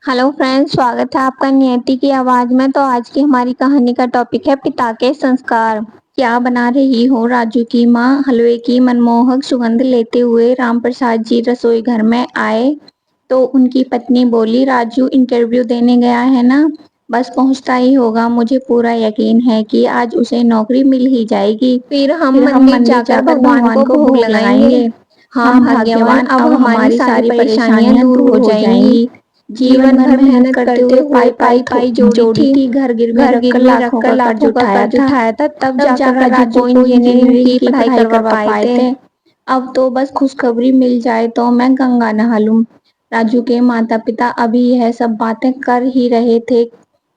Hello friends, स्वागत है आपका नियति की आवाज में। तो आज की हमारी कहानी का टॉपिक है पिता के संस्कार। क्या बना रही हो? राजू की माँ हलवे की मनमोहक सुगंध लेते हुए रामप्रसाद जी रसोई घर में आए तो उनकी पत्नी बोली, राजू इंटरव्यू देने गया है ना? बस पहुंचता ही होगा। मुझे पूरा यकीन है कि आज उसे नौकरी मिल ही जाएगी। फिर हम मंदिर जाकर भगवान को भोग लगाएंगे। हाँ भाग्यवान, अब हमारी सारी परेशानियां दूर हो जाएंगी। जीवन भर मेहनत करते हुए पाई पाई जोड़ी थी, घर गिरवी रखकर लाखों का कर्ज उठाया था, तब जाकर राजू को इंजीनियरिंग की पढ़ाई करवा पाए थे। अब तो बस खुशखबरी मिल जाए तो मैं गंगा नहा लूं। राजू के माता पिता अभी यह सब बातें कर ही रहे थे,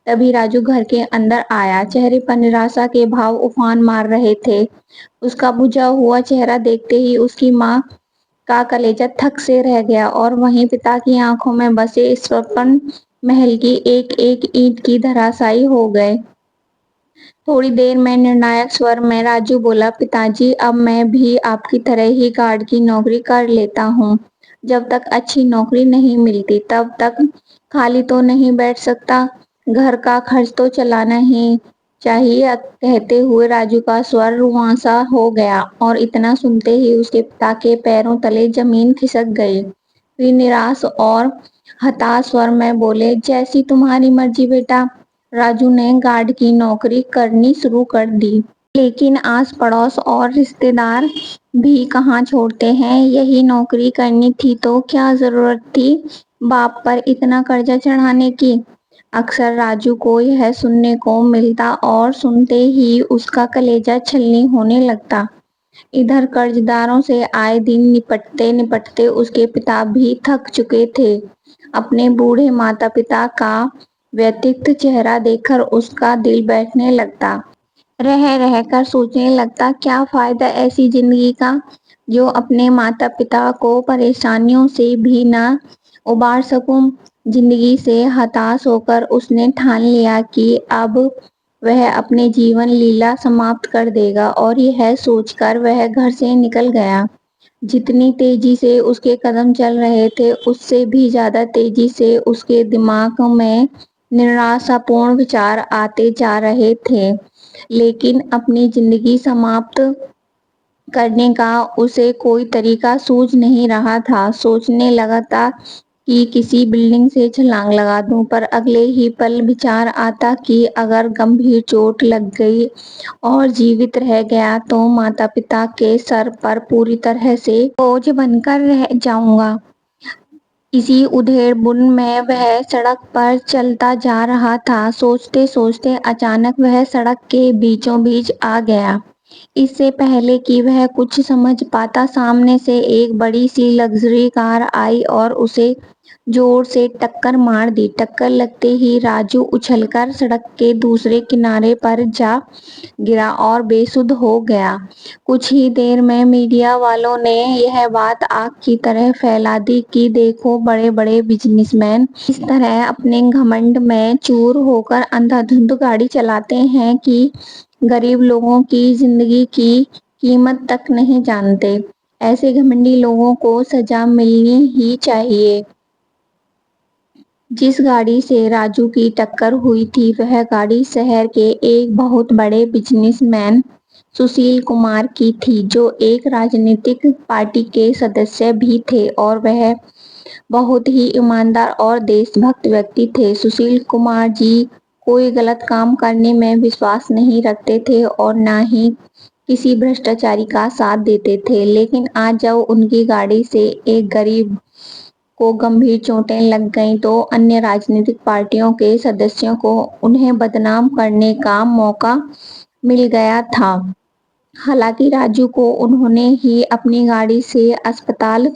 तभी राजू घर के अंदर आया। चेहरे पर निराशा के भाव उफान मार रहे थे। उसका बुझा हुआ चेहरा देखते ही उसकी माँ का कलेजा थक से रह गया और वहीं पिता की आंखों में बसे स्वप्न महल की एक एक ईंट की धराशायी हो गए। थोड़ी देर में निर्णायक स्वर में राजू बोला, पिताजी, अब मैं भी आपकी तरह ही गार्ड की नौकरी कर लेता हूँ। जब तक अच्छी नौकरी नहीं मिलती तब तक खाली तो नहीं बैठ सकता, घर का खर्च तो चलाना ही चाहिए। कहते हुए राजू का स्वर रुआंसा हो गया और इतना सुनते ही उसके पिता के पैरों तले जमीन खिसक गई। फिर निराश और हताश स्वर में बोले, जैसी तुम्हारी मर्जी बेटा। राजू ने गार्ड की नौकरी करनी शुरू कर दी। लेकिन आस पड़ोस और रिश्तेदार भी कहाँ छोड़ते हैं। यही नौकरी करनी थी तो क्या जरूरत थी बाप पर इतना कर्जा चढ़ाने की। अक्सर राजू को यह सुनने को मिलता और सुनते ही उसका कलेजा छलनी होने लगता। इधर कर्जदारों से आए दिन निपटते निपटते उसके पिता भी थक चुके थे। अपने बूढ़े माता पिता का व्यथित चेहरा देखकर उसका दिल बैठने लगता। रह रहकर सोचने लगता, क्या फायदा ऐसी जिंदगी का जो अपने माता पिता को परेशानियों से भी न उबार सकूं। जिंदगी से हताश होकर उसने ठान लिया कि अब वह अपने जीवन लीला समाप्त कर देगा और यह सोचकर वह घर से निकल गया। जितनी तेजी से उसके कदम चल रहे थे उससे भी ज्यादा तेजी से उसके दिमाग में निराशापूर्ण विचार आते जा रहे थे। लेकिन अपनी जिंदगी समाप्त करने का उसे कोई तरीका सूझ नहीं रहा था। सोचने लगा था कि किसी बिल्डिंग से छलांग लगा दूं, पर अगले ही पल विचार आता कि अगर गंभीर चोट लग गई और जीवित रह गया तो माता पिता के सर पर पूरी तरह से बोझ बनकर रह जाऊंगा। इसी उधेड़-बुन में वह सड़क पर चलता जा रहा था। सोचते सोचते अचानक वह सड़क के बीचों बीच आ गया। इससे पहले कि वह कुछ समझ पाता, सामने से एक बड़ी सी लग्जरी कार आई और उसे जोर से टक्कर मार दी। टक्कर लगते ही राजू उछलकर सड़क के दूसरे किनारे पर जा गिरा और बेसुध हो गया। कुछ ही देर में मीडिया वालों ने यह बात आग की तरह फैला दी कि देखो, बड़े बड़े बिजनेसमैन इस तरह अपने घमंड में चूर होकर अंधाधुंध गाड़ी चलाते हैं कि गरीब लोगों की जिंदगी की कीमत तक नहीं जानते। ऐसे घमंडी लोगों को सजा मिलनी ही चाहिए। जिस गाड़ी से राजू की टक्कर हुई थी वह गाड़ी शहर के एक बहुत बड़े बिजनेसमैन सुशील कुमार की थी, जो एक राजनीतिक पार्टी के सदस्य भी थे और वह बहुत ही ईमानदार और देशभक्त व्यक्ति थे। सुशील कुमार जी कोई गलत काम करने में विश्वास नहीं रखते थे और न ही किसी भ्रष्टाचारी का साथ देते थे। लेकिन आज जब उनकी गाड़ी से एक गरीब को गंभीर चोटें लग गईं तो अन्य राजनीतिक पार्टियों के सदस्यों को उन्हें बदनाम करने का मौका मिल गया था। हालांकि राजू को उन्होंने ही अपनी गाड़ी से अस्पताल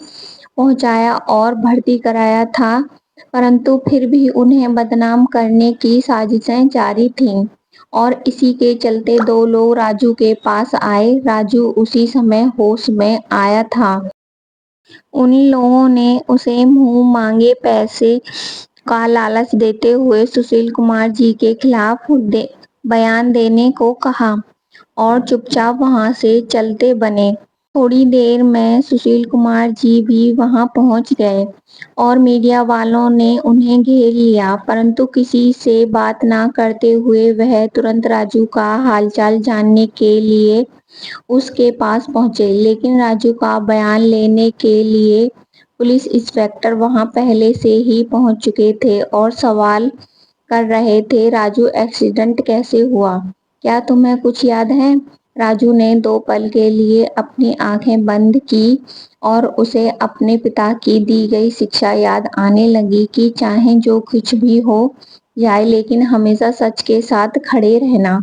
पहुंचाया और भर्ती कराया था, परंतु फिर भी उन्हें बदनाम करने की साजिशें जारी थीं और इसी के चलते दो लोग राजू के पास आए। राजू उसी समय होश में आया था। उन लोगों ने उसे मुंह मांगे पैसे का लालच देते हुए सुशील कुमार जी के खिलाफ बयान देने को कहा और चुपचाप वहां से चलते बने। थोड़ी देर में सुशील कुमार जी भी वहां पहुंच गए और मीडिया वालों ने उन्हें घेर लिया, परंतु किसी से बात न करते हुए वह तुरंत राजू का हालचाल जानने के लिए उसके पास पहुंचे। लेकिन राजू का बयान लेने के लिए पुलिस इंस्पेक्टर वहां पहले से ही पहुंच चुके थे और सवाल कर रहे थे, राजू एक्सीडेंट कैसे हुआ, क्या तुम्हें कुछ याद है? राजू ने 2 पल के लिए अपनी आंखें बंद की और उसे अपने पिता की दी गई शिक्षा याद आने लगी कि चाहे जो कुछ भी हो जाए लेकिन हमेशा सच के साथ खड़े रहना।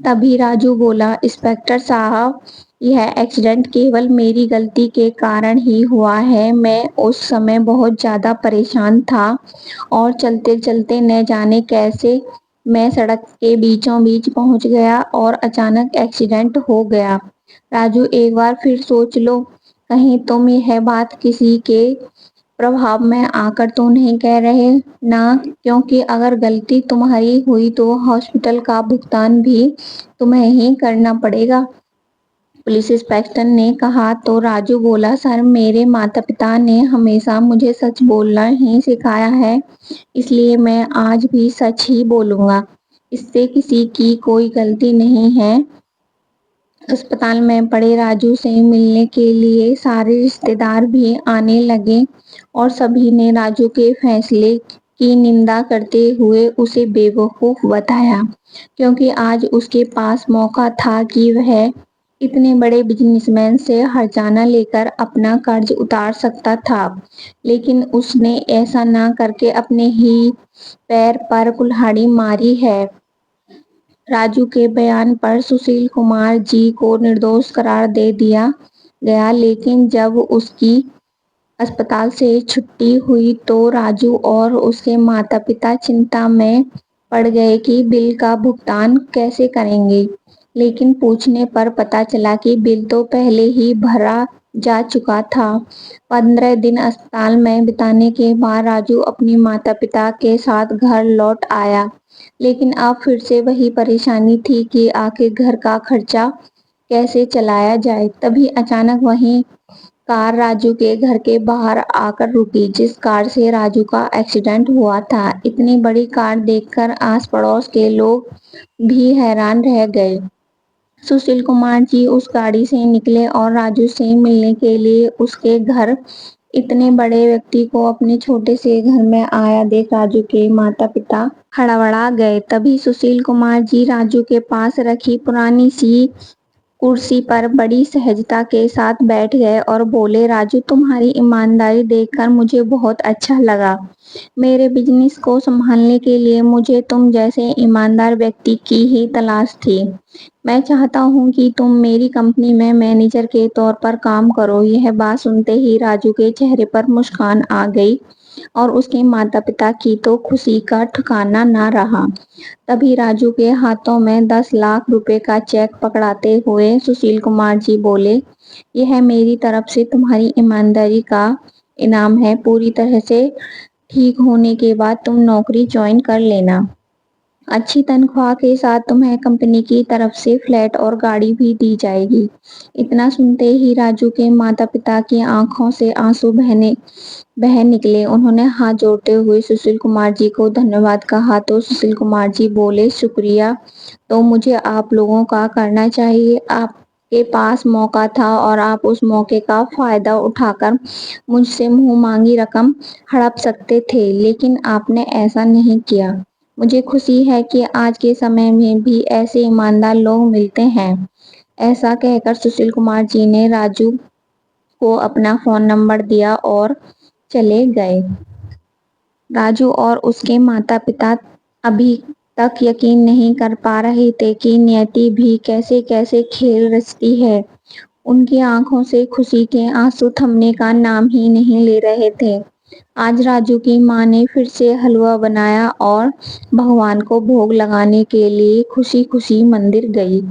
तभी राजू बोला, इंस्पेक्टर साहब, यह एक्सीडेंट केवल मेरी गलती के कारण ही हुआ है। मैं उस समय बहुत ज्यादा परेशान था और चलते चलते न जाने कैसे मैं सड़क के बीचों बीच पहुंच गया और अचानक एक्सीडेंट हो गया। राजू, एक बार फिर सोच लो, कहीं तुम यह बात किसी के प्रभाव में आकर तो नहीं कह रहे ना, क्योंकि अगर गलती तुम्हारी हुई तो हॉस्पिटल का भुगतान भी तुम्हें ही करना पड़ेगा। पुलिस इंस्पेक्टर ने कहा तो राजू बोला, सर, मेरे माता पिता ने हमेशा मुझे सच बोलना ही सिखाया है, इसलिए मैं आज भी सच ही बोलूंगा। इससे किसी की कोई गलती नहीं है। अस्पताल में पड़े राजू से मिलने के लिए सारे रिश्तेदार भी आने लगे और सभी ने राजू के फैसले की निंदा करते हुए उसे बेवकूफ बताया, क्योंकि आज उसके पास मौका था कि वह इतने बड़े बिजनेसमैन से हर्जाना लेकर अपना कर्ज उतार सकता था, लेकिन उसने ऐसा ना करके अपने ही पैर पर कुल्हाड़ी मारी है। राजू के बयान पर सुशील कुमार जी को निर्दोष करार दे दिया गया, लेकिन जब उसकी अस्पताल से छुट्टी हुई तो राजू और उसके माता पिता चिंता में पड़ गए कि बिल का भुगतान कैसे करेंगे। लेकिन पूछने पर पता चला कि बिल तो पहले ही भरा जा चुका था। 15 दिन अस्पताल में बिताने के बाद राजू अपनी माता पिता के साथ घर लौट आया, लेकिन अब फिर से वही परेशानी थी कि आखिर घर का खर्चा कैसे चलाया जाए। तभी अचानक वही कार राजू के घर के बाहर आकर रुकी, जिस कार से राजू का एक्सीडेंट हुआ था। इतनी बड़ी कार देखकर आस पड़ोस के लोग भी हैरान रह गए। सुशील कुमार जी उस गाड़ी से निकले और राजू से मिलने के लिए उसके घर। इतने बड़े व्यक्ति को अपने छोटे से घर में आया देख राजू के माता पिता हड़बड़ा गए। तभी सुशील कुमार जी राजू के पास रखी पुरानी सी कुर्सी पर बड़ी सहजता के साथ बैठ गए और बोले, राजू, तुम्हारी ईमानदारी देखकर मुझे बहुत अच्छा लगा। मेरे बिजनेस को संभालने के लिए मुझे तुम जैसे ईमानदार व्यक्ति की ही तलाश थी। मैं चाहता हूँ कि तुम मेरी कंपनी में मैनेजर के तौर पर काम करो। यह बात सुनते ही राजू के चेहरे पर मुस्कान आ गई और उसके माता पिता की तो खुशी का ठिकाना ना रहा। तभी राजू के हाथों में 10 लाख रुपए का चेक पकड़ाते हुए सुशील कुमार जी बोले, यह मेरी तरफ से तुम्हारी ईमानदारी का इनाम है। पूरी तरह से ठीक होने के बाद तुम नौकरी ज्वाइन कर लेना। अच्छी तनख्वाह के साथ तुम्हें कंपनी की तरफ से फ्लैट और गाड़ी भी दी जाएगी। इतना सुनते ही राजू के माता पिता की आंखों से आंसू बह निकले। उन्होंने हाथ जोड़ते हुए सुशील कुमार जी को धन्यवाद कहा तो सुशील कुमार जी बोले, शुक्रिया तो मुझे आप लोगों का करना चाहिए। आपके पास मौका था और आप उस मौके का फायदा उठाकर मुझसे मुंह मांगी रकम हड़प सकते थे, लेकिन आपने ऐसा नहीं किया। मुझे खुशी है कि आज के समय में भी ऐसे ईमानदार लोग मिलते हैं। ऐसा कहकर सुशील कुमार जी ने राजू को अपना फोन नंबर दिया और चले गए। राजू और उसके माता पिता अभी तक यकीन नहीं कर पा रहे थे कि नियति भी कैसे कैसे खेल रचती है। उनकी आंखों से खुशी के आंसू थमने का नाम ही नहीं ले रहे थे। आज राजू की मां ने फिर से हलवा बनाया और भगवान को भोग लगाने के लिए खुशी खुशी मंदिर गई।